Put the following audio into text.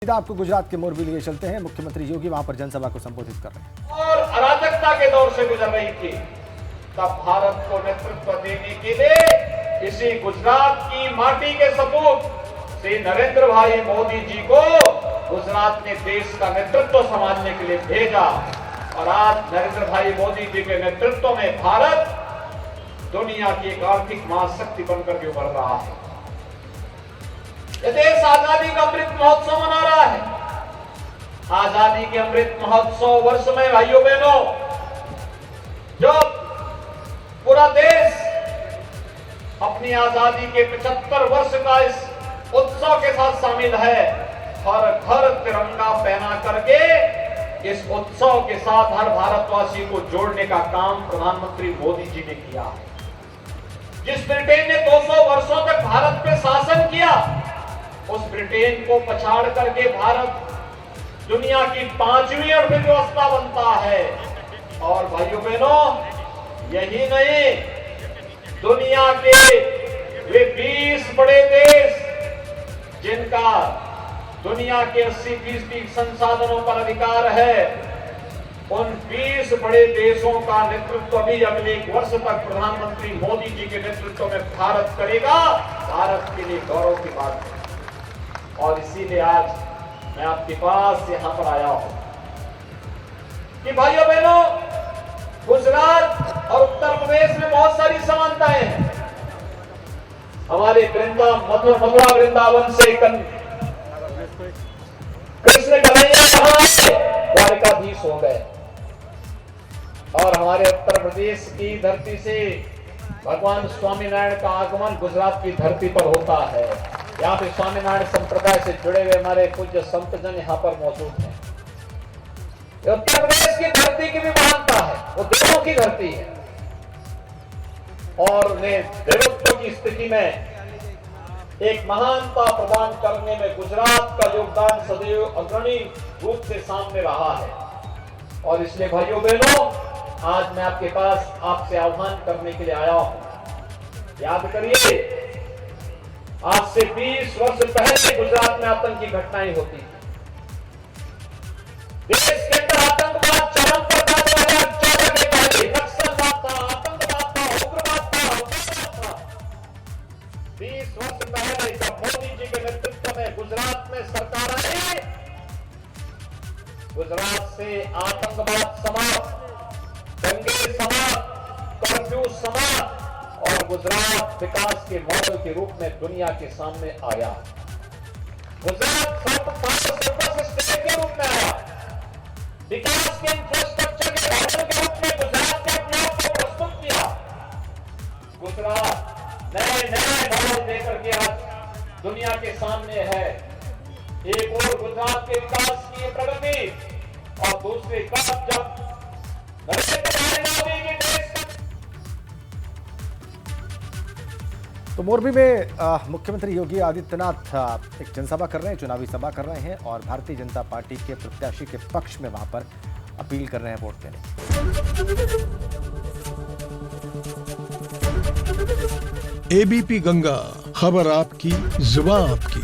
सीधा आपको गुजरात के मोरबी लिए चलते हैं। मुख्यमंत्री योगी वहां पर जनसभा को संबोधित कर रहे हैं। और अराजकता के दौर से गुजर रही थी, तब भारत को नेतृत्व देने के लिए इसी गुजरात की माटी के सपूत श्री नरेंद्र भाई मोदी जी को गुजरात ने देश का नेतृत्व संभालने के लिए भेजा। और आज नरेंद्र भाई मोदी जी के नेतृत्व में भारत दुनिया की एक आर्थिक महाशक्ति बनकर के उभर रहा है। ये देश आजादी का अमृत महोत्सव मना रहा है। आजादी के अमृत महोत्सव वर्ष में भाइयों बहनों, जो पूरा देश अपनी आजादी के 75 वर्ष का इस उत्सव के साथ शामिल है, हर घर तिरंगा पहना करके इस उत्सव के साथ हर भारतवासी को जोड़ने का काम प्रधानमंत्री मोदी जी ने किया है। जिस ब्रिटेन ने 200 वर्षों तक भारत पे शासन किया, उस ब्रिटेन को पछाड़ करके भारत दुनिया की 5वीं अर्थव्यवस्था बनता है। और भाइयों बहनों, यही नहीं, दुनिया के वे 20 बड़े देश जिनका दुनिया के 80% संसाधनों पर अधिकार है, उन 20 बड़े देशों का नेतृत्व भी अगले 1 वर्ष तक प्रधानमंत्री मोदी जी के नेतृत्व में भारत करेगा। भारत के लिए गौरव की बात है। और इसीलिए आज मैं आपके पास यहां पर आया हूं कि भाइयों बहनों, गुजरात और उत्तर प्रदेश में बहुत सारी समानताएं हैं। हमारे मथुरा वृंदावन से कृष्ण कन्हैया द्वारकाधीश हो गए, और हमारे उत्तर प्रदेश की धरती से भगवान स्वामीनारायण का आगमन गुजरात की धरती पर होता है। यहाँ पे स्वामीनारायण संप्रदाय से जुड़े हुए हमारे पूज्य संतजन यहाँ पर मौजूद हैं। उत्तर प्रदेश की धरती की भी महानता है, वो देवों की धरती है, और उन्हें देवत्व की स्थिति में एक महानता प्रदान करने में गुजरात का योगदान सदैव अग्रणी रूप से सामने रहा है। और इसलिए भाइयों बहनों, आज मैं आपके पास आपसे आह्वान करने के लिए आया हूं। याद करिए, आज से 20 वर्ष पहले गुजरात में आतंकी घटनाएं होती थी। देश के अंदर आतंकवाद चरम पर था। 2014 के पहले नक्सलवाद था, आतंकवाद था, उग्रवाद था। 20 वर्ष पहले जब मोदी जी के नेतृत्व में गुजरात में सरकार आई, गुजरात से आतंकवाद समाप्त, दंगे समाप्त, कर्फ्यू समाप्त, और गुजरात विकास के मॉडल के रूप में दुनिया के सामने आया। गुजरात स्टेट के रूप में आया। विकास के इंफ्रास्ट्रक्चर के मॉडल के रूप में गुजरात ने अपने आप को प्रस्तुत किया। गुजरात नए मॉडल देकर के आज दुनिया के सामने है। एक और गुजरात के विकास की प्रगति, और दूसरी तरफ जब तो मोरबी में मुख्यमंत्री योगी आदित्यनाथ एक जनसभा कर रहे हैं, चुनावी सभा कर रहे हैं, और भारतीय जनता पार्टी के प्रत्याशी के पक्ष में वहां पर अपील कर रहे हैं वोट देने। एबीपी गंगा, खबर आपकी, जुबान आपकी।